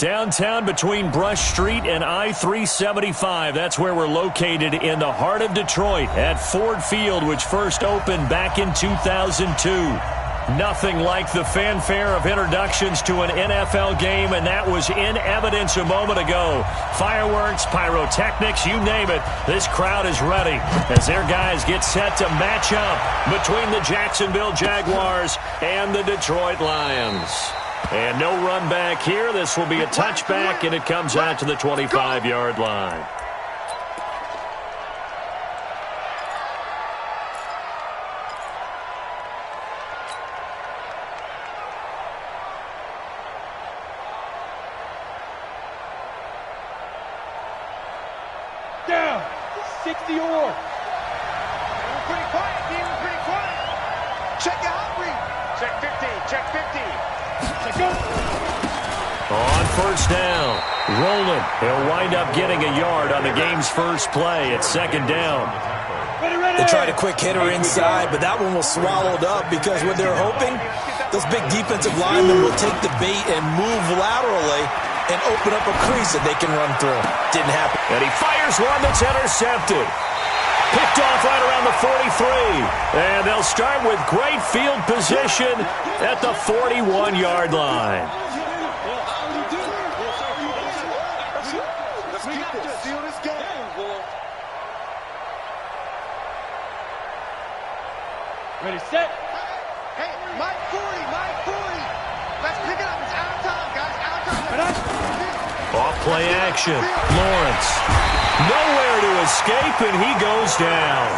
Downtown between Brush Street and I-375. That's where we're located in the heart of Detroit at Ford Field, which first opened back in 2002. Nothing like the fanfare of introductions to an NFL game, and that was in evidence a moment ago. Fireworks, pyrotechnics, you name it. This crowd is ready as their guys get set to match up between the Jacksonville Jaguars and the Detroit Lions. And no run back here. This will be a touchback, and it comes out to the 25-yard line. Down. 60 or. Pretty quiet, team. Pretty quiet. Check out read. Check 50. Check 50. On first down, rolling. He'll wind up getting a yard on the game's first play at second down. They tried a quick hitter inside, but that one was swallowed up because what they're hoping, those big defensive linemen will take the bait and move laterally and open up a crease that they can run through. Didn't happen. And he fires one that's intercepted. Picked off right around the 43. And they'll start with great field position at the 41-yard line. Ready, set. Hey, Mike 40, Mike 40. Let's pick it up. It's out of time, guys. Out of time. Off play action. Lawrence. Nowhere to escape, and he goes down.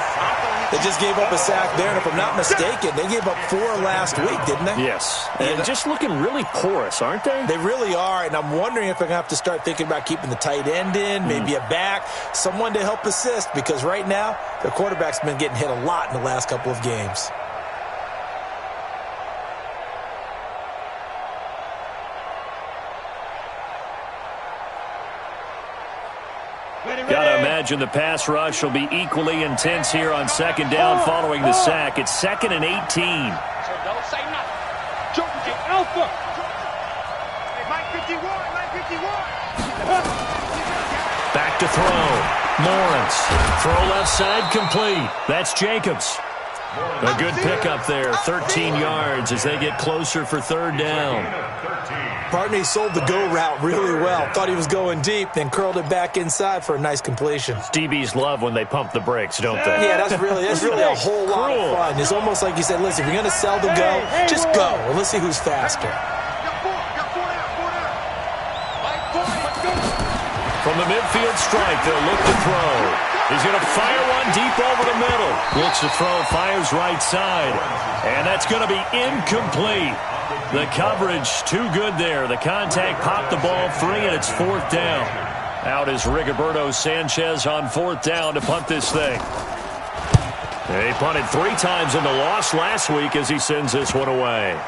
They just gave up a sack there, and if I'm not mistaken, they gave up 4 last week, didn't they? Yes. And just looking really porous, aren't they? They really are, and I'm wondering if they're going to have to start thinking about keeping the tight end in, maybe a back, someone to help assist, because right now, their quarterback's been getting hit a lot in the last couple of games. Gotta imagine the pass rush will be equally intense here on second down following the sack. It's 2nd and 18. So don't say nothing. Hey, Alpha. Hey, Mike 51, Mike 51. Back to throw. Lawrence. Throw left side complete. That's Jacobs. A good pickup there. 13 yards as they get closer for third down. Bartney sold the go route really well. Thought he was going deep, then curled it back inside for a nice completion. DBs love when they pump the brakes, don't they? Yeah, that's really a whole lot of fun. It's almost like you said, listen, if you're going to sell the go, just go. And let's see who's faster. From the midfield strike, they'll look to throw. He's going to fire one deep over the middle. Looks to throw, fires right side. And that's going to be incomplete. The coverage too good there. The contact popped the ball free, and it's 4th down. Out is Rigoberto Sanchez on 4th down to punt this thing. He punted 3 times in the loss last week as he sends this one away.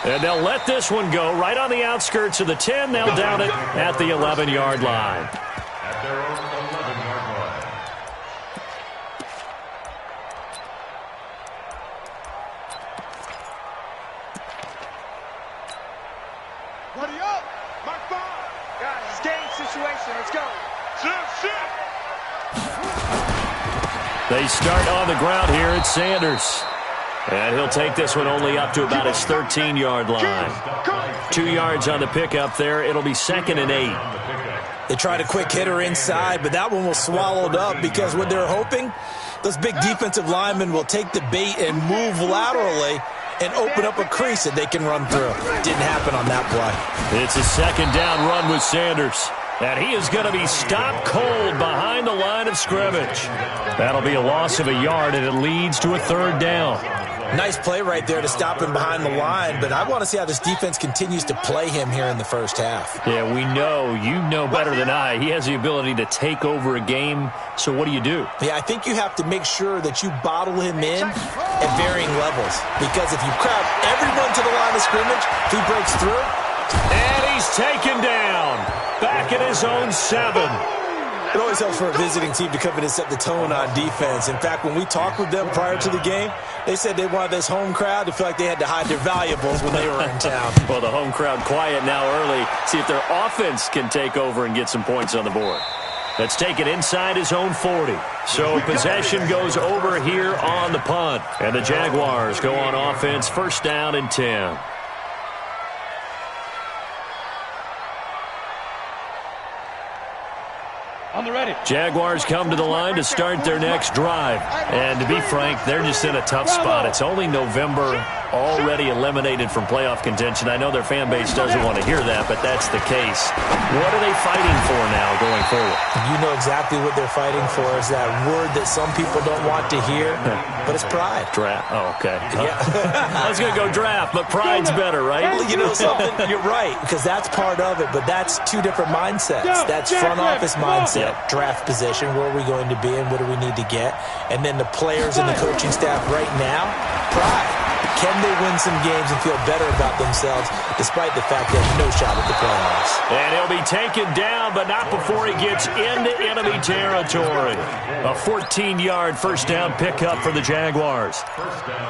And they'll let this one go right on the outskirts of the 10. They'll down it at the 11-yard line. At their own 11-yard line. Ready up. Mark 5. Guys, it's game situation. Let's go. Sit. They start on the ground here at Sanders. And he'll take this one only up to about his 13-yard line. 2 yards on the pickup there. It'll be 2nd and 8. They tried a quick hitter inside, but that one was swallowed up because what they're hoping, those big defensive linemen will take the bait and move laterally and open up a crease that they can run through. Didn't happen on that play. It's a 2nd down run with Sanders. And he is going to be stopped cold behind the line of scrimmage. That'll be a loss of a yard, and it leads to a 3rd down. Nice play right there to stop him behind the line, but I want to see how this defense continues to play him here in the first half. Yeah, we know, you know better than I, he has the ability to take over a game, so what do you do? Yeah, I think you have to make sure that you bottle him in at varying levels, because if you crowd everyone to the line of scrimmage, if he breaks through. And he's taken down, back at his own 7. It always helps for a visiting team to come in and set the tone on defense. In fact, when we talked with them prior to the game, they said they wanted this home crowd to feel like they had to hide their valuables when they were in town. Well, the home crowd quiet now early. See if their offense can take over and get some points on the board. That's taken inside his own 40. So possession goes over here on the punt. And the Jaguars go on offense, first down and 10. On the ready. Jaguars come to the line to start their next drive. And to be frank, they're just in a tough spot. It's only November, already eliminated from playoff contention. I know their fan base doesn't want to hear that, but that's the case. What are they fighting for now going forward? You know exactly what they're fighting for is that word that some people don't want to hear, but it's pride. Draft. Oh, okay. Yeah. I was going to go draft, but pride's better, right? Well, you know something? You're right, because that's part of it, but that's two different mindsets. That's front office mindset, draft position, where are we going to be and what do we need to get? And then the players and the coaching staff right now, pride. Can they win some games and feel better about themselves despite the fact they have no shot at the playoffs? And he'll be taken down, but not before he gets into enemy territory. A 14-yard first down pickup for the Jaguars.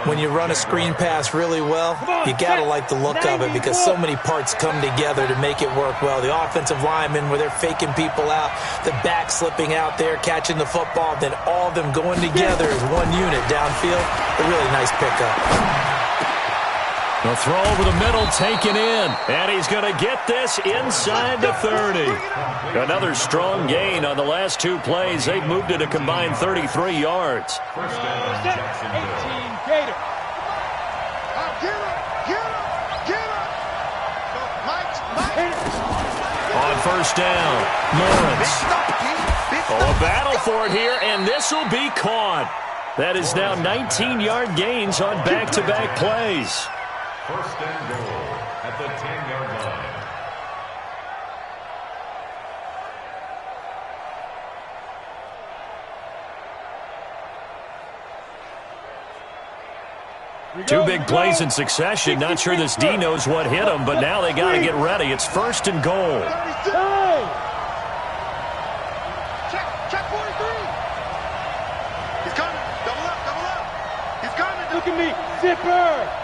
When you run a screen pass really well, you got to like the look of it because so many parts come together to make it work well. The offensive linemen, where they're faking people out, the back slipping out there, catching the football, then all of them going together as one unit downfield. A really nice pickup. The throw over the middle taken in, and he's going to get this inside the 30. Another strong gain on the last two plays. They've moved it a combined 33 yards. First 18 Gator. On first down, Lawrence. Oh, a battle for it here, and this will be caught. That is now 19-yard gains on back-to-back plays. First and goal at the 10-yard line. Two big plays in succession. Not sure this D knows what hit him, but now they got to get ready. It's first and goal. Check 43. He's coming. Double up. He's coming. Look at me. Zipper.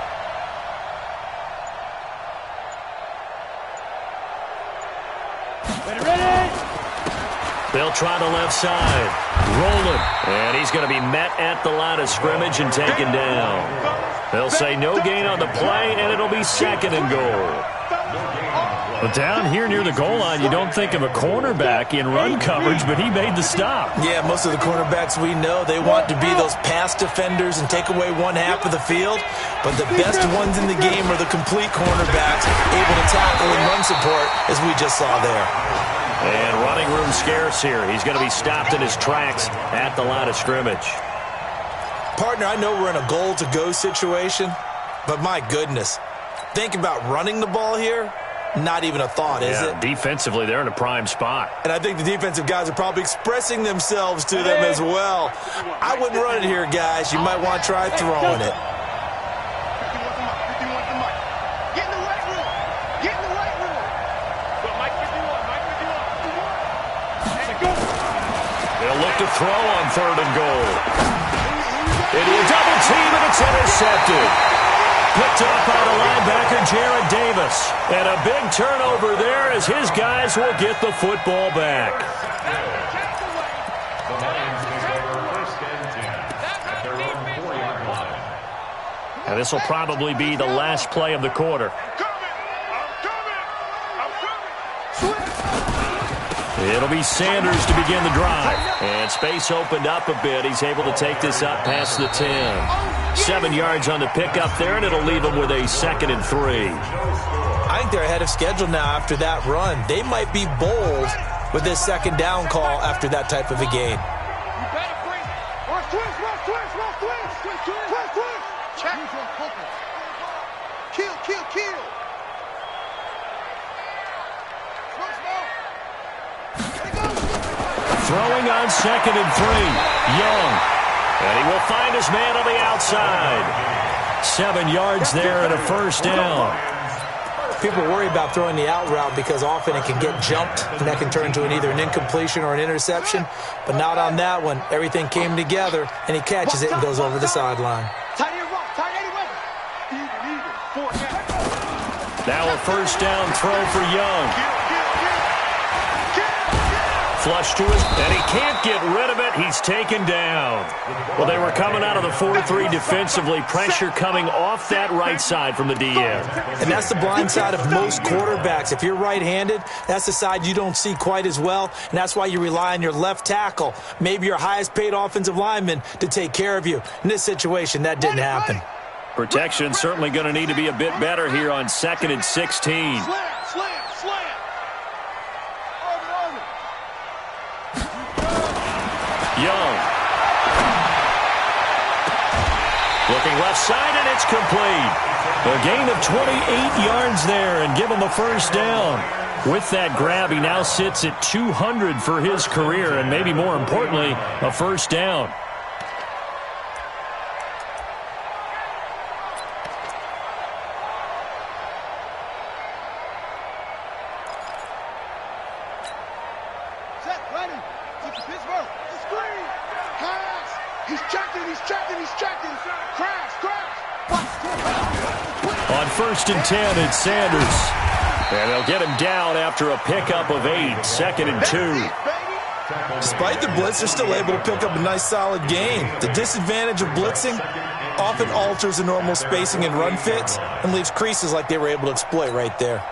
Ready. They'll try the left side. Rolling. And he's going to be met at the line of scrimmage and taken down. They'll say no gain on the play, and it'll be second and goal. But down here near the goal line, you don't think of a cornerback in run coverage, but he made the stop. Yeah, most of the cornerbacks we know, they want to be those pass defenders and take away one half of the field. But the best ones in the game are the complete cornerbacks, able to tackle and run support, as we just saw there. And running room scarce here. He's going to be stopped in his tracks at the line of scrimmage. Partner, I know we're in a goal-to-go situation, but my goodness, think about running the ball here. Not even a thought, is it? Defensively, they're in a prime spot. And I think the defensive guys are probably expressing themselves to them as well. I wouldn't run it here, guys. You might want to try throwing it. Get in the right room. Get in the right room. Well, Mike 51. They'll look to throw on third and goal. Into a double team, and it's intercepted. Picked up by the linebacker, Jared Davis. And a big turnover there as his guys will get the football back. The Lions take over first and 10 at their own 4-yard line. And this will probably be the last play of the quarter. It'll be Sanders to begin the drive. And space opened up a bit. He's able to take this up past the 10. 7 yards on the pickup there, and it'll leave him with a 2nd and 3. I think they're ahead of schedule now after that run. They might be bold with this second down call after that type of a game. Check. Kill. Throwing on 2nd and 3. Young. And he will find his man on the outside. 7 yards there and a first down. people worry about throwing the out route because often it can get jumped, and that can turn into either an incompletion or an interception. But not on that one. Everything came together, and he catches it and goes over the sideline. Now a first down throw for Young. Flush to his, and he can't get rid of it. He's taken down. Well, they were coming out of the 4-3 defensively. Pressure coming off that right side from the DN. And that's the blind side of most quarterbacks. If you're right-handed, that's the side you don't see quite as well, and that's why you rely on your left tackle, maybe your highest-paid offensive lineman, to take care of you. In this situation, that didn't happen. Protection certainly going to need to be a bit better here on 2nd and 16. Young. Looking left side, and it's complete. A gain of 28 yards there, and give him a first down. With that grab, he now sits at 200 for his career, and maybe more importantly, a first down. On 1st and 10, it's Sanders. And they'll get him down after a pickup of 8, 2nd and 2. Despite the blitz, they're still able to pick up a nice, solid gain. The disadvantage of blitzing often alters the normal spacing and run fits and leaves creases like they were able to exploit right there.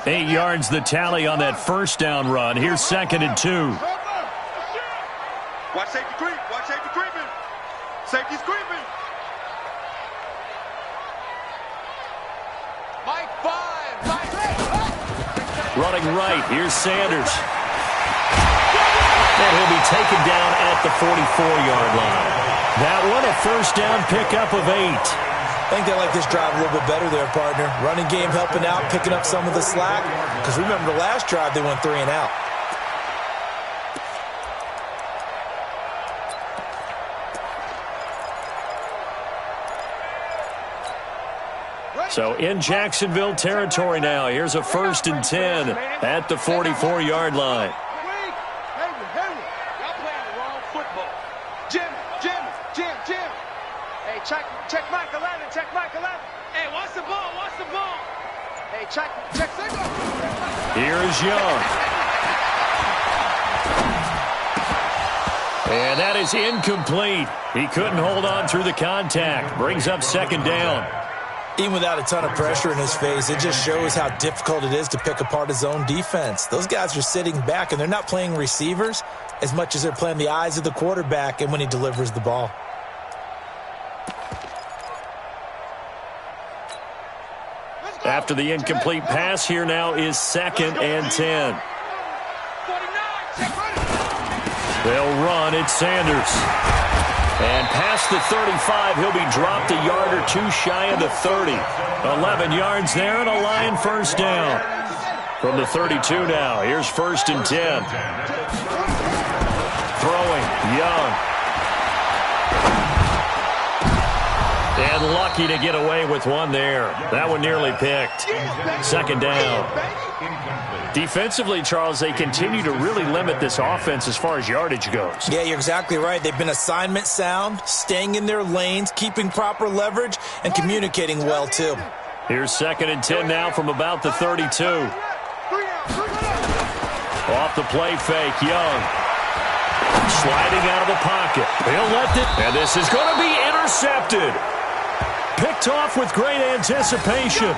Eight yards the tally on that first down run. Here's 2nd and 2. Watch safety creep. Watch safety creeping. Safety's creeping. Mike 5. Mike 8. Running right. Here's Sanders. And he'll be taken down at the 44-yard line. That one, a first down pickup of 8. I think they like this drive a little bit better there, partner. Running game helping out, picking up some of the slack. Because remember, the last drive, they went 3 and out. So in Jacksonville territory now. Here's a 1st and 10 at the 44-yard line. Y'all playing the wrong football. Jim. Hey, check Mike 11. Check Mike 11. Hey, watch the ball. Hey, check signal. Here is Young. And that is incomplete. He couldn't hold on through the contact. Brings up 2nd down. Even without a ton of pressure in his face, it just shows how difficult it is to pick apart his own defense. Those guys are sitting back, and they're not playing receivers as much as they're playing the eyes of the quarterback and when he delivers the ball. After the incomplete pass, here now is 2nd and 10. They'll run. It's Sanders. And past the 35, he'll be dropped a yard or 2 shy of the 30. 11 yards there and a line first down. From the 32 now, here's 1st and 10. Throwing, Young. And lucky to get away with one there. That one nearly picked. 2nd down. Defensively, Charles, they continue to really limit this offense as far as yardage goes. Yeah, you're exactly right. They've been assignment sound, staying in their lanes, keeping proper leverage, and communicating well, too. Here's 2nd and 10 now from about the 32. Off the play fake, Young. Sliding out of the pocket. He'll let it, and this is going to be intercepted. Picked off with great anticipation.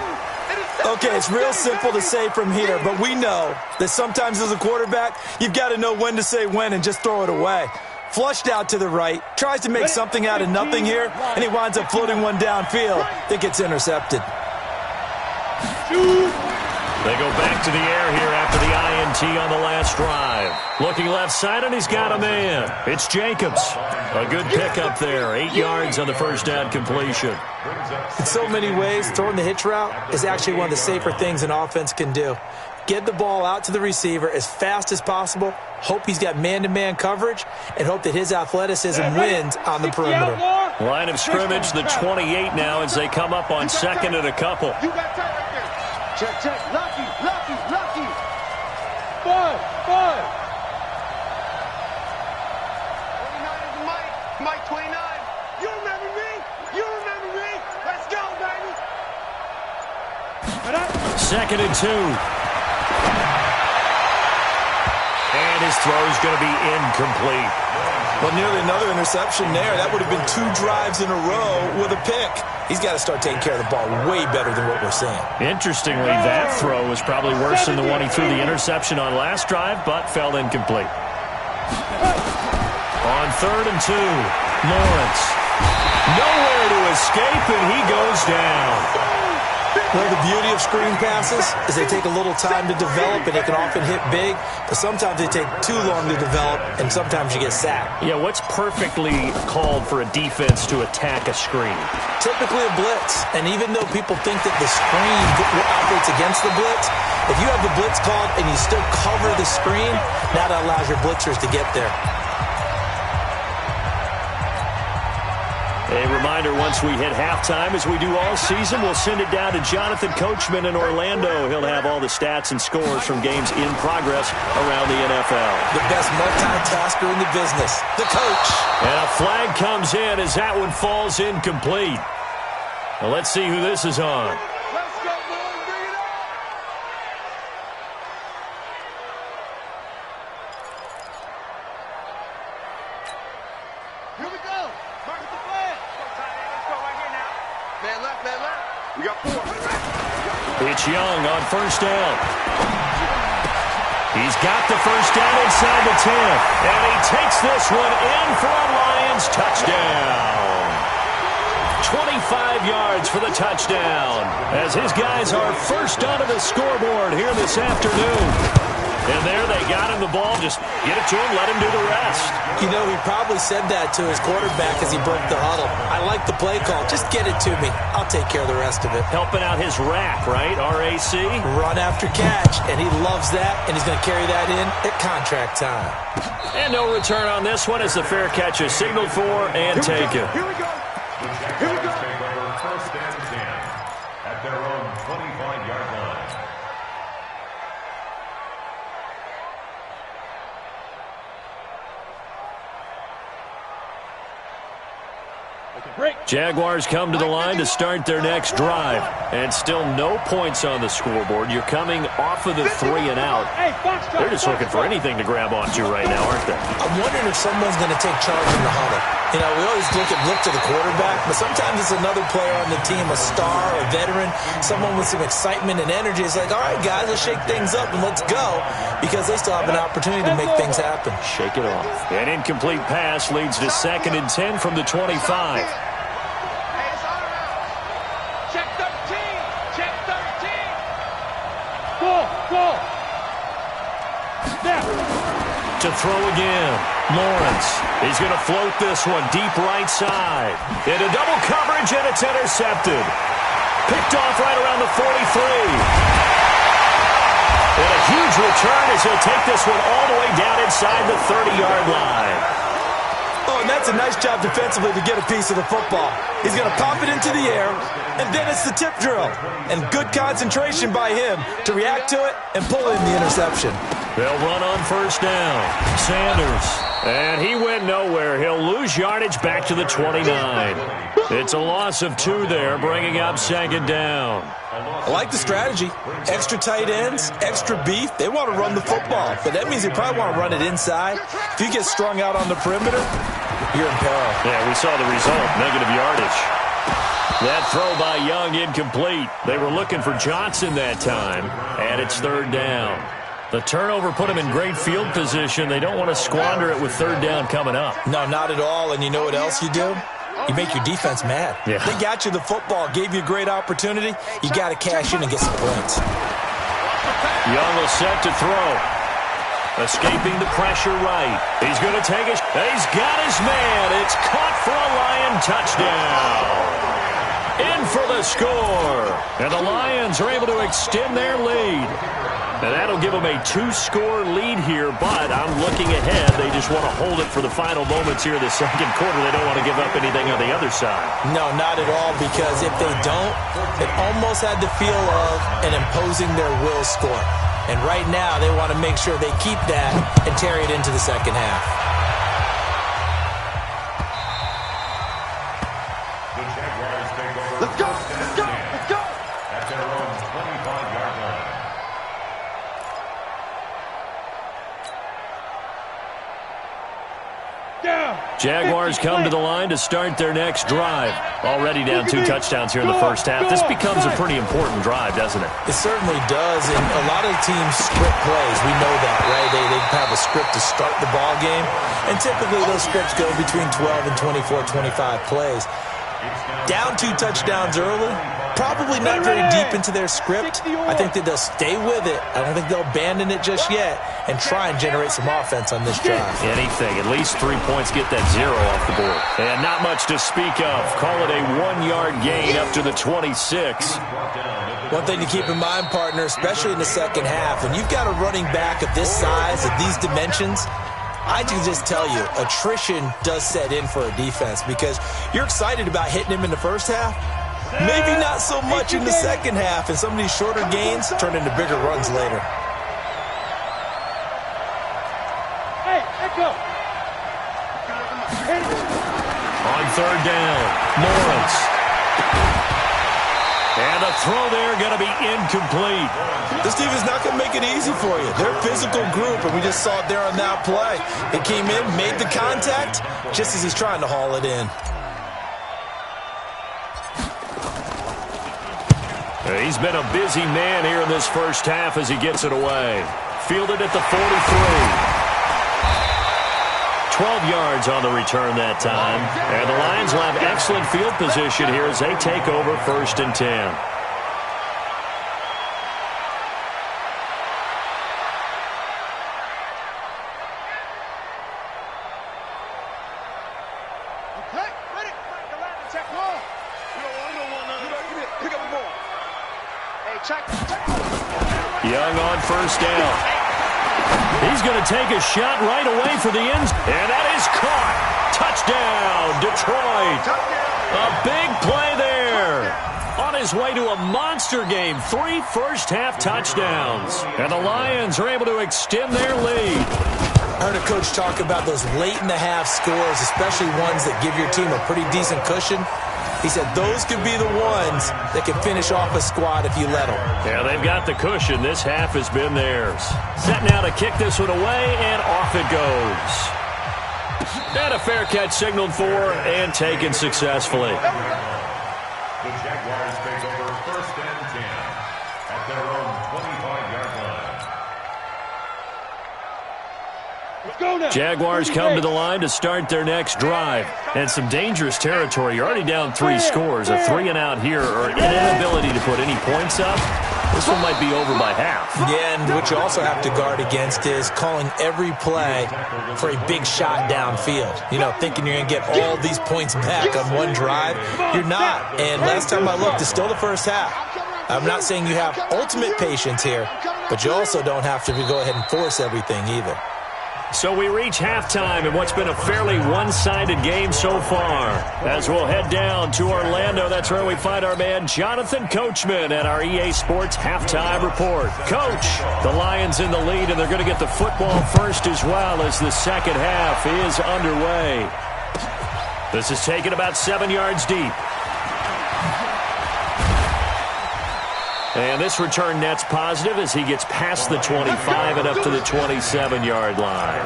Okay, it's real simple to say from here, but we know that sometimes as a quarterback, you've got to know when to say when and just throw it away. Flushed out to the right, tries to make something out of nothing here, and he winds up floating one downfield that gets intercepted. They go back to the air here after the INT on the last drive. Looking left side, and he's got a man. It's Jacobs. A good pickup there. 8 yards on the first down completion. In so many ways, throwing the hitch route is actually one of the safer things an offense can do. Get the ball out to the receiver as fast as possible. Hope he's got man-to-man coverage, and hope that his athleticism wins on the perimeter. Line of scrimmage, the 28 now as they come up on second and a couple. You got time right there. Check, check. Lucky. 5. 29 is Mike. Mike 29. You remember me? Let's go, baby. Second and 2. And his throw is going to be incomplete. Well, nearly another interception there. That would have been 2 drives in a row with a pick. He's got to start taking care of the ball way better than what we're seeing. Interestingly, that throw was probably worse than the one he threw the interception on last drive, but fell incomplete. On third and 2, Lawrence. Nowhere to escape, and he goes down. Well, the beauty of screen passes is they take a little time to develop, and they can often hit big, but sometimes they take too long to develop, and sometimes you get sacked. Yeah, what's perfectly called for a defense to attack a screen? Typically a blitz, and even though people think that the screen operates against the blitz, if you have the blitz called and you still cover the screen, now that allows your blitzers to get there. A reminder, once we hit halftime, as we do all season, we'll send it down to Jonathan Coachman in Orlando. He'll have all the stats and scores from games in progress around the NFL. The best multitasker in the business, the coach. And a flag comes in as that one falls incomplete. Well, let's see who this is on. Let's go, boys. Bring it on. Here we go. Mark the flag. Let's go right here now. Man left. We got 4. It's Young on first down. He's got the first down inside the 10. And he takes this one in for a Lions touchdown. 25 yards for the touchdown as his guys are first onto the scoreboard here this afternoon. And there they got him the ball. Just get it to him, let him do the rest. You know, he probably said that to his quarterback as he broke the huddle. I like the play call. Just get it to me. I'll take care of the rest of it. Helping out his RAC, right? R-A-C? Run after catch, and he loves that, and he's going to carry that in at contract time. And no return on this one as the fair catch is signaled for and taken. Here we go. First and 10 at their own 25-yard line. Jaguars come to the line to start their next drive. And still no points on the scoreboard. You're coming off of the 3 and out. They're just looking for anything to grab onto right now, aren't they? I'm wondering if someone's going to take charge in the huddle. You know, we always look to the quarterback, but sometimes it's another player on the team, a star, a veteran, someone with some excitement and energy. It's like, all right, guys, let's shake things up and let's go, because they still have an opportunity to make things happen. Shake it off. An incomplete pass leads to second and 10 from the 25. Hey, it's all around. Check 13. Check 13. Go. Snap. To throw again. Lawrence. He's going to float this one deep right side. Into double coverage, and it's intercepted. Picked off right around the 43. And a huge return as he'll take this one all the way down inside the 30-yard line. Oh, and that's a nice job defensively to get a piece of the football. He's going to pop it into the air, and then it's the tip drill. And good concentration by him to react to it and pull in the interception. They'll run on first down. Sanders. And he went nowhere. He'll lose yardage back to the 29. It's a loss of 2 there, bringing up second down. I like the strategy. Extra tight ends, extra beef. They want to run the football, but that means they probably want to run it inside. If you get strung out on the perimeter, you're in peril. Yeah, we saw the result, negative yardage. That throw by Young incomplete. They were looking for Johnson that time, and it's third down. The turnover put him in great field position. They don't want to squander it with third down coming up. No, not at all. And you know what else you do? You make your defense mad. Yeah. They got you the football, gave you a great opportunity. You got to cash in and get some points. Young will set to throw. Escaping the pressure right. He's going to take it. He's got his man. It's caught for a Lion touchdown. In for the score. And the Lions are able to extend their lead. And that'll give them a 2-score lead here, but I'm looking ahead. They just want to hold it for the final moments here in the second quarter. They don't want to give up anything on the other side. No, not at all, because if they don't, it almost had the feel of an imposing their will score. And right now, they want to make sure they keep that and carry it into the second half. The Jaguars take over. Let's go! Let's go! Let's go! At their own 25-yard line. Jaguars come to the line to start their next drive. Already down 2 touchdowns here in the first half. This becomes a pretty important drive, doesn't it? It certainly does, and a lot of teams script plays. We know that, right? They have a script to start the ball game, and typically those scripts go between 12 and 24, 25 plays. Down 2 touchdowns early, probably not very deep into their script. I think that they'll stay with it. I don't think they'll abandon it just yet and try and generate some offense on this drive. Anything. At least 3 points, get that 0 off the board. And not much to speak of. Call it a 1-yard gain up to the 26. One thing to keep in mind, partner, especially in the second half, when you've got a running back of this size, of these dimensions, I can just tell you, attrition does set in for a defense because you're excited about hitting him in the first half. Maybe not so much in the second half, and some of these shorter gains turn into bigger runs later. Hey, let go. On third down, Lawrence. And the throw there going to be incomplete. This team is not going to make it easy for you. They're a physical group, and we just saw it there on that play. It came in, made the contact, just as he's trying to haul it in. He's been a busy man here in this first half as he gets it away. Fielded at the 43. 12 yards on the return that time. And the Lions will have excellent field position here as they take over 1st and 10. Young on first down. He's going to take a shot right away for the end. And that is caught. Touchdown, Detroit. A big play there. On his way to a monster game. 3 first-half touchdowns. And the Lions are able to extend their lead. I heard a coach talk about those late-in-the-half scores, especially ones that give your team a pretty decent cushion. He said those could be the ones that can finish off a squad if you let them. Yeah, they've got the cushion. This half has been theirs. Set now to kick this one away, and off it goes. And a fair catch signaled for and taken successfully. The Jaguars take over 1st and 10 at their own 25-yard line. Jaguars come to the line to start their next drive. And some dangerous territory. You're already down 3 scores. A 3-and-out here or an inability to put any points up. This one might be over by half. Yeah, and what you also have to guard against is calling every play for a big shot downfield. You know, thinking you're going to get all these points back on one drive. You're not. And last time I looked, it's still the first half. I'm not saying you have ultimate patience here, but you also don't have to go ahead and force everything either. So we reach halftime in what's been a fairly one-sided game so far. As we'll head down to Orlando, that's where we find our man Jonathan Coachman at our EA Sports Halftime Report. Coach, the Lions in the lead, and they're going to get the football first as well as the second half is underway. This is taken about 7 yards deep. And this return net's positive as he gets past the 25 and up to the 27-yard line.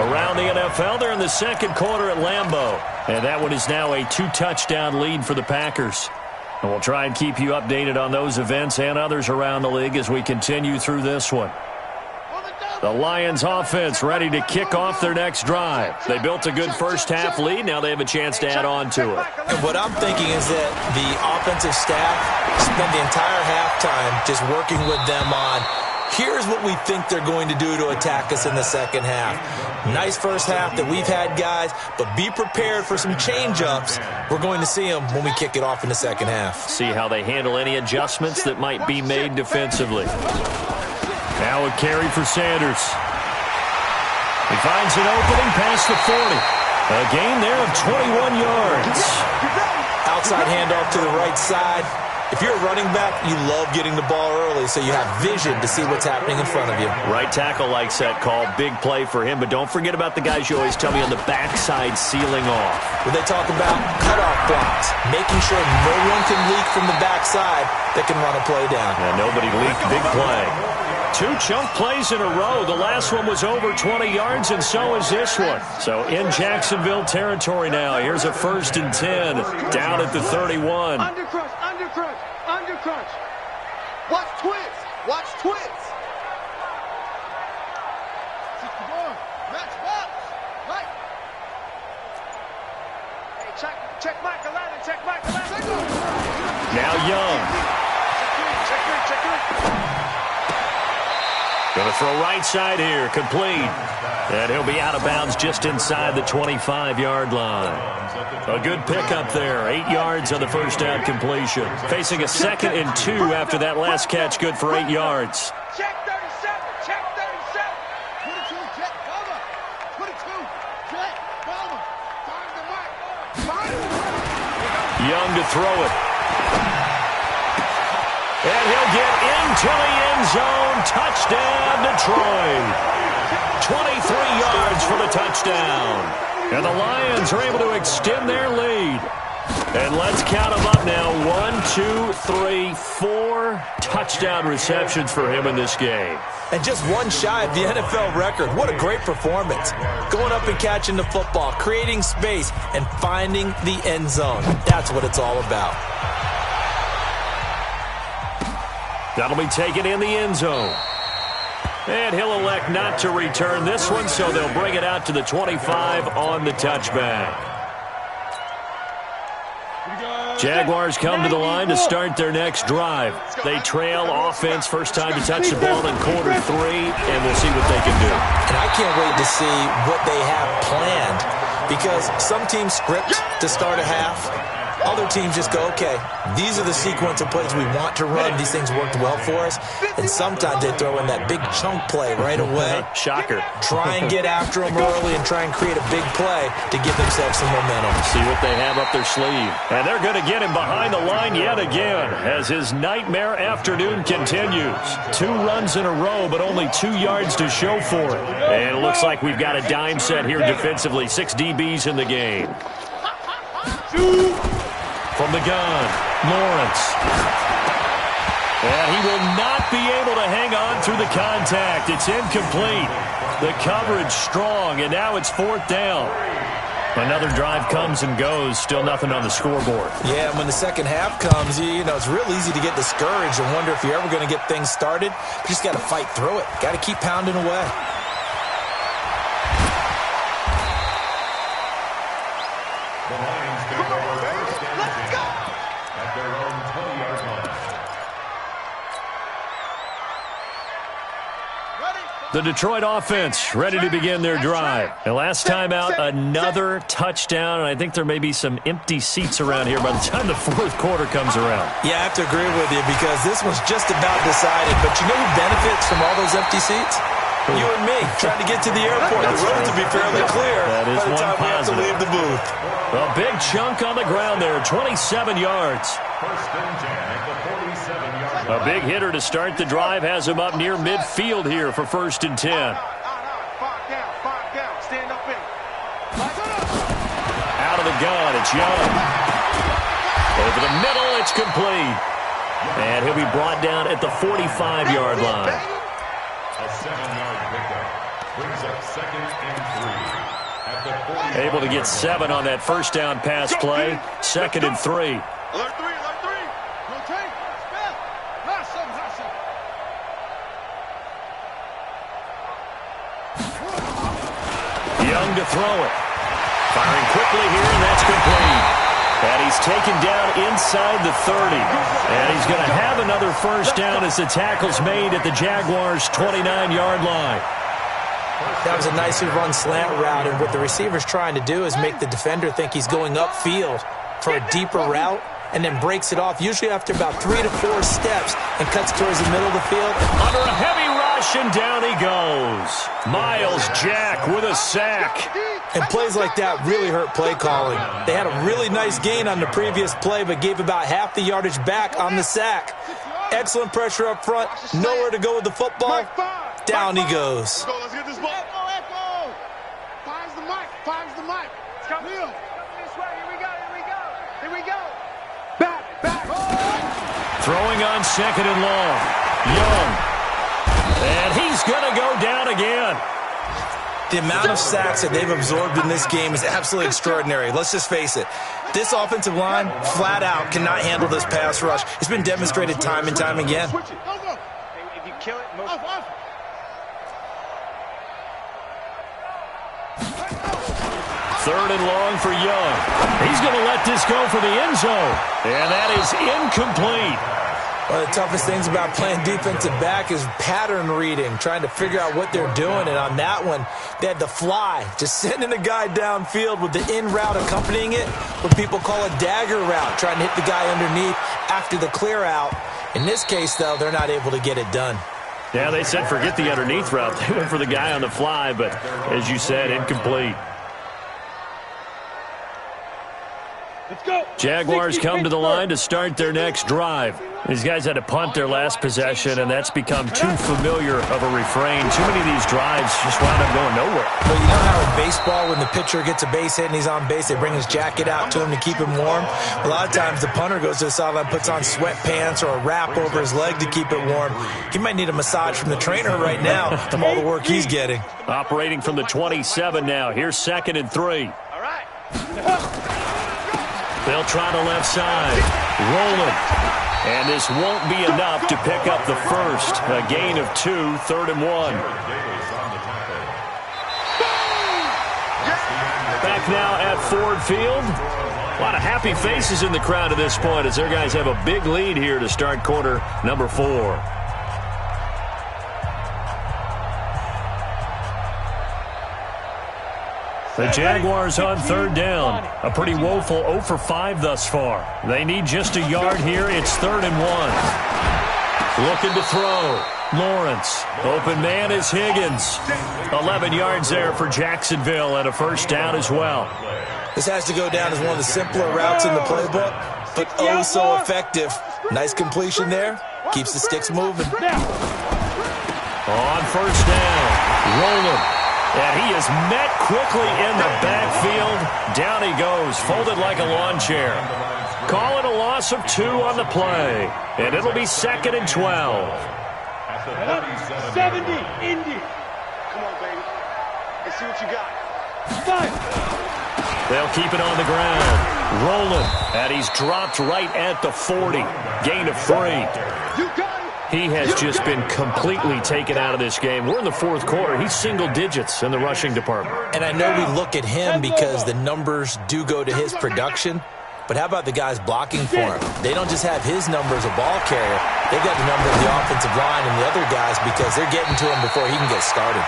Around the NFL, they're in the second quarter at Lambeau. And that one is now a 2-touchdown lead for the Packers. And we'll try and keep you updated on those events and others around the league as we continue through this one. The Lions offense ready to kick off their next drive. They built a good first-half lead. Now they have a chance to add on to it. And what I'm thinking is that the offensive staff spend the entire halftime just working with them on, here's what we think they're going to do to attack us in the second half. Nice first half that we've had, guys, but be prepared for some change-ups. We're going to see them when we kick it off in the second half. See how they handle any adjustments that might be made defensively. Now a carry for Sanders. He finds an opening past the 40. A gain there of 21 yards. Outside handoff to the right side. If you're a running back, you love getting the ball early so you have vision to see what's happening in front of you. Right tackle likes that call. Big play for him, but don't forget about the guys you always tell me on the backside sealing off. When they talk about cutoff blocks, making sure no one can leak from the backside that can run a play down. And nobody leaked. Big play. 2 chunk plays in a row. The last one was over 20 yards, and so is this one. So in Jacksonville territory now. Here's a 1st and 10 down at the 31. Undercrunch, undercrunch, undercrunch. Watch twins. Watch twins. Match box. Right. Hey, check Mike 11, check Mike 11. Now Young. Check three. Going to throw right side here. Complete. And he'll be out of bounds just inside the 25-yard line. A good pickup there. 8 yards on the first down completion. Facing a 2nd and 2 after that last catch. Good for 8 yards. Check 37, check 37. 22, jet, cover. 22, jet, cover. Find the mark. Find it. Young to throw it. And he'll get into the end zone. Touchdown, Detroit. 23 yards for the touchdown. And the Lions are able to extend their lead. And let's count them up now. 1, 2, 3, 4 touchdown receptions for him in this game. And just one shy of the NFL record. What a great performance. Going up and catching the football, creating space, and finding the end zone. That's what it's all about. That'll be taken in the end zone. And he'll elect not to return this one, so they'll bring it out to the 25 on the touchback. Jaguars come to the line to start their next drive. They trail offense, first time to touch the ball in quarter 3, and we'll see what they can do. And I can't wait to see what they have planned, because some teams script to start a half. Other teams just go, okay, these are the sequence of plays we want to run. These things worked well for us. And sometimes they throw in that big chunk play right away. Shocker. Try and get after them early and try and create a big play to give themselves some momentum. See what they have up their sleeve. And they're going to get him behind the line yet again as his nightmare afternoon continues. 2 runs in a row, but only 2 yards to show for it. And it looks like we've got a dime set here defensively. 6 DBs in the game. From the gun, Lawrence. And he will not be able to hang on through the contact. It's incomplete. The coverage strong, and now it's 4th down. Another drive comes and goes. Still nothing on the scoreboard. Yeah, and when the second half comes, you know, it's real easy to get discouraged and wonder if you're ever going to get things started. You just got to fight through it. Got to keep pounding away. The Lions take over first and 10 at their own 20-yard line. The Detroit offense ready to begin their drive. And last time out, another touchdown. And I think there may be some empty seats around here by the time the 4th quarter comes around. Yeah, I have to agree with you because this one's just about decided. But you know who benefits from all those empty seats? You and me, trying to get to the airport. The roads will be fairly clear That is by the time we have to leave the booth. A big chunk on the ground there, 27 yards. First and 10 at the 47-yard line. A big hitter to start the drive has him up near midfield here for 1st and 10. 5 down, stand up in. Out of the gun, it's Young. Over the middle, it's complete. And he'll be brought down at the 45-yard line. A 7-yard pickup brings up 2nd and 3 at the 40. Able to get 7 on that first down pass play. 2nd and 3. Alert 3, alert 3. Rotate, spell. Hustle. Young to throw it. Firing quickly here, and that's complete. And he's taken down inside the 30. And he's going to have another first down as the tackle's made at the Jaguars' 29-yard line. That was a nicely run slant route, and what the receiver's trying to do is make the defender think he's going upfield for a deeper route and then breaks it off, usually after about 3 to 4 steps, and cuts towards the middle of the field. Under a heavy rush, rush, and down he goes. Miles Jack with a sack. And plays like that really hurt play calling. They had a really nice gain on the previous play, but gave about half the yardage back on the sack. Excellent pressure up front. Nowhere to go with the football. Down he goes. Let's get this ball. Echo. Finds the mic. Finds the mic. It's coming. This way. Here we go. Here we go. Here we go. Back. Throwing on 2nd and long. Young. And he's going to go down again. The amount of sacks that they've absorbed in this game is absolutely extraordinary. Let's just face it. This offensive line, flat out, cannot handle this pass rush. It's been demonstrated time and time again. Switch it. Go. If you kill it, move. Off. 3rd and long for Young. He's going to let this go for the end zone. And that is incomplete. One of the toughest things about playing defensive back is pattern reading, trying to figure out what they're doing. And on that one, they had to fly, just sending a guy downfield with the in route accompanying it, what people call a dagger route, trying to hit the guy underneath after the clear out. In this case, though, they're not able to get it done. Yeah, they said forget the underneath route. They went for the guy on the fly, but as you said, incomplete. Let's go. Jaguars come to the line to start their next drive. These guys had to punt their last possession, and that's become too familiar of a refrain. Too many of these drives just wound up going nowhere. Well, you know how in baseball, when the pitcher gets a base hit and he's on base, they bring his jacket out to him to keep him warm? A lot of times the punter goes to the sideline, puts on sweatpants or a wrap over his leg to keep it warm. He might need a massage from the trainer right now from all the work he's getting. Operating from the 27 now. Here's 2nd and 3. All right. They'll try the left side. Rolling. And this won't be enough to pick up the first. A gain of 2, 3rd and 1. Back now at Ford Field. A lot of happy faces in the crowd at this point as their guys have a big lead here to start quarter number 4. The Jaguars on 3rd down. A pretty woeful 0 for 5 thus far. They need just a yard here. It's 3rd and 1. Looking to throw. Lawrence. Open man is Higgins. 11 yards there for Jacksonville and a first down as well. This has to go down as one of the simpler routes in the playbook, but oh so effective. Nice completion there. Keeps the sticks moving. On first down. Rolling. And he is met quickly in the backfield. Down he goes, folded like a lawn chair. Call it a loss of 2 on the play. And it'll be 2nd and 12. 70, Indy. Come on, baby. Let's see what you got. 5. They'll keep it on the ground. Rolling. And he's dropped right at the 40. Gain of 3. You got it. He has just been completely taken out of this game. We're in the 4th quarter. He's single digits in the rushing department. And I know we look at him because the numbers do go to his production, but how about the guys blocking for him? They don't just have his number as a ball carrier. They've got the number of the offensive line and the other guys because they're getting to him before he can get started.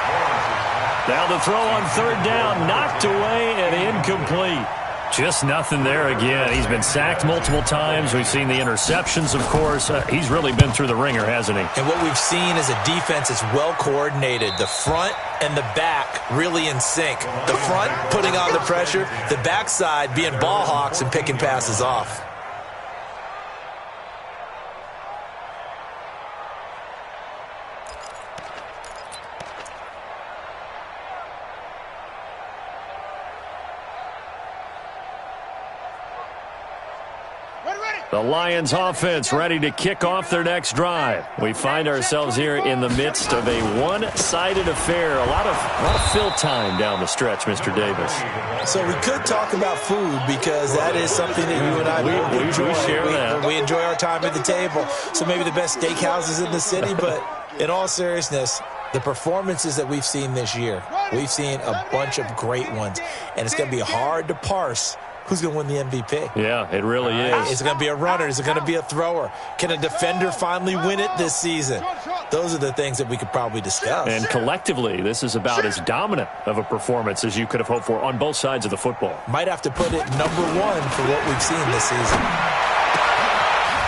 Now the throw on 3rd down, knocked away and incomplete. Just nothing there again. He's been sacked multiple times. We've seen the interceptions, of course. He's really been through the ringer, hasn't he? And what we've seen is a defense that's well coordinated. The front and the back really in sync. The front putting on the pressure, the backside being ball hawks and picking passes off. The Lions offense ready to kick off their next drive. We find ourselves here in the midst of a one-sided affair. A lot of fill time down the stretch, Mr. Davis. So we could talk about food because that is something that you and I enjoy. We share that. We enjoy our time at the table. So maybe the best steakhouses in the city, but in all seriousness, the performances that we've seen this year, we've seen a bunch of great ones, and it's going to be hard to parse who's going to win the MVP. Yeah, it really is. Is it going to be a runner? Is it going to be a thrower? Can a defender finally win it this season? Those are the things that we could probably discuss. And collectively, this is about as dominant of a performance as you could have hoped for on both sides of the football. Might have to put it number 1 for what we've seen this season.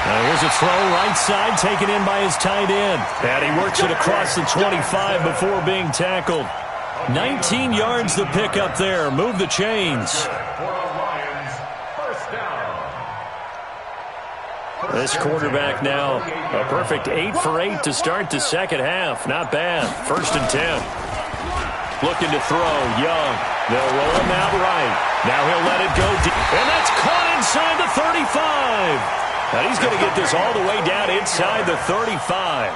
Here's a throw right side taken in by his tight end. And he works it across the 25 before being tackled. 19 yards to pick up there. Move the chains. This quarterback now a perfect 8 for 8 to start the second half. Not bad. 1st and 10. Looking to throw. Young. They'll roll him out right. Now he'll let it go deep. And that's caught inside the 35. And he's going to get this all the way down inside the 35.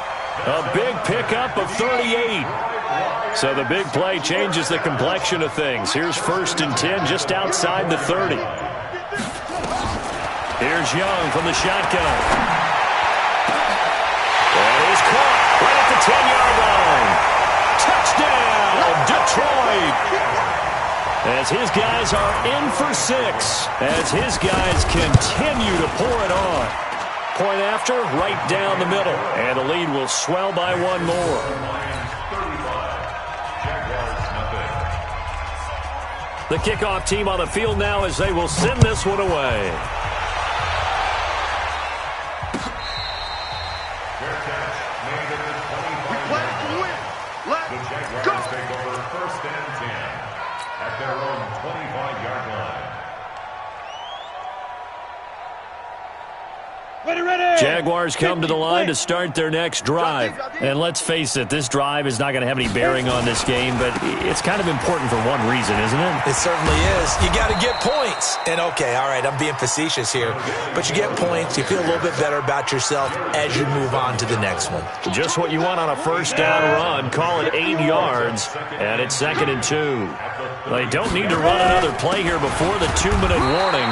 A big pickup of 38. So the big play changes the complexion of things. Here's 1st and 10 just outside the 30. Here's Young from the shotgun. And he's caught right at the 10-yard line. Touchdown, Detroit. As his guys are in for 6. As his guys continue to pour it on. Point after, right down the middle. And the lead will swell by 1 more. The kickoff team on the field now as they will send this one away. Jaguars come to the line to start their next drive. And let's face it, this drive is not going to have any bearing on this game, but it's kind of important for one reason, isn't it? It certainly is. You got to get points. And okay, all right, I'm being facetious here, but you get points, you feel a little bit better about yourself as you move on to the next one. Just what you want on a 1st down run. Call it 8 yards, and it's 2nd and 2. They don't need to run another play here before the 2-minute warning.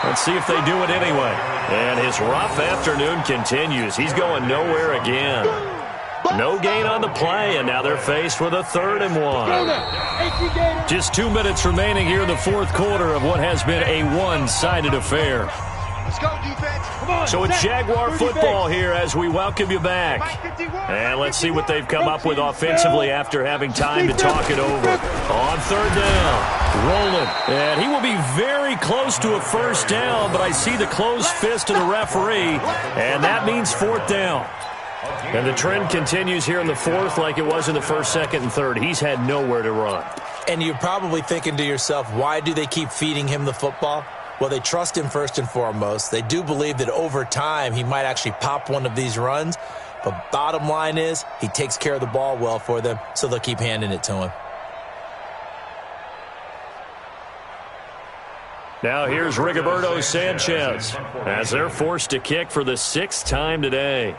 Let's see if they do it anyway. And his rough afternoon continues. He's going nowhere again. No gain on the play, and now they're faced with a 3rd and 1. Just 2 minutes remaining here in the 4th quarter of what has been a one-sided affair. Let's go, defense. Come on. So it's Jaguar football here as we welcome you back. And let's see what they've come up with offensively after having time to talk it over. On 3rd down, rolling. And he will be very close to a 1st down, but I see the closed fist of the referee, and that means 4th down. And the trend continues here in the 4th like it was in the 1st, 2nd, and 3rd. He's had nowhere to run. And you're probably thinking to yourself, why do they keep feeding him the football? Well, they trust him first and foremost. They do believe that over time he might actually pop one of these runs. But bottom line is he takes care of the ball well for them, so they'll keep handing it to him. Now here's Rigoberto Sanchez as they're forced to kick for the 6th time today.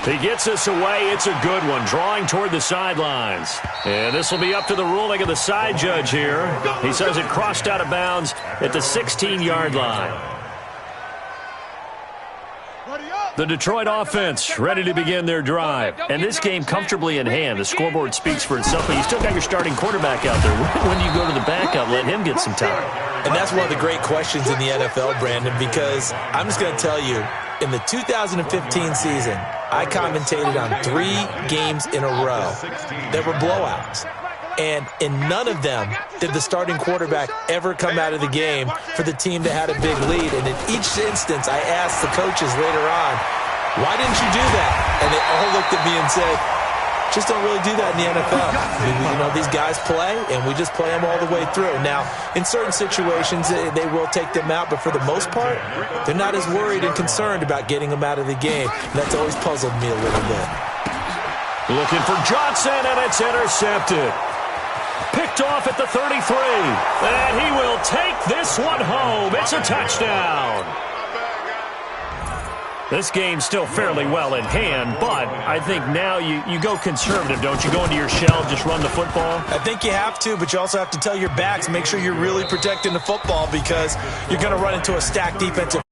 He gets this away. It's a good one, drawing toward the sidelines. And this will be up to the ruling of the side judge here. He says it crossed out of bounds at the 16-yard line. The Detroit offense ready to begin their drive. And this game comfortably in hand. The scoreboard speaks for itself, but you still got your starting quarterback out there. When do you go to the backup? Let him get some time. And that's one of the great questions in the NFL, Brandon, because I'm just going to tell you, in the 2015 season, I commentated on 3 games in a row that were blowouts. And in none of them did the starting quarterback ever come out of the game for the team that had a big lead. And in each instance, I asked the coaches later on, why didn't you do that? And they all looked at me and said, just don't really do that in the NFL. You know, these guys play, and we just play them all the way through. Now, in certain situations, they will take them out, but for the most part, they're not as worried and concerned about getting them out of the game. And that's always puzzled me a little bit. Looking for Johnson, and it's intercepted. Picked off at the 33. And he will take this one home. It's a touchdown. This game's still fairly well in hand, but I think now you go conservative, don't you? Go into your shell, just run the football? I think you have to, but you also have to tell your backs, make sure you're really protecting the football because you're going to run into a stacked defensive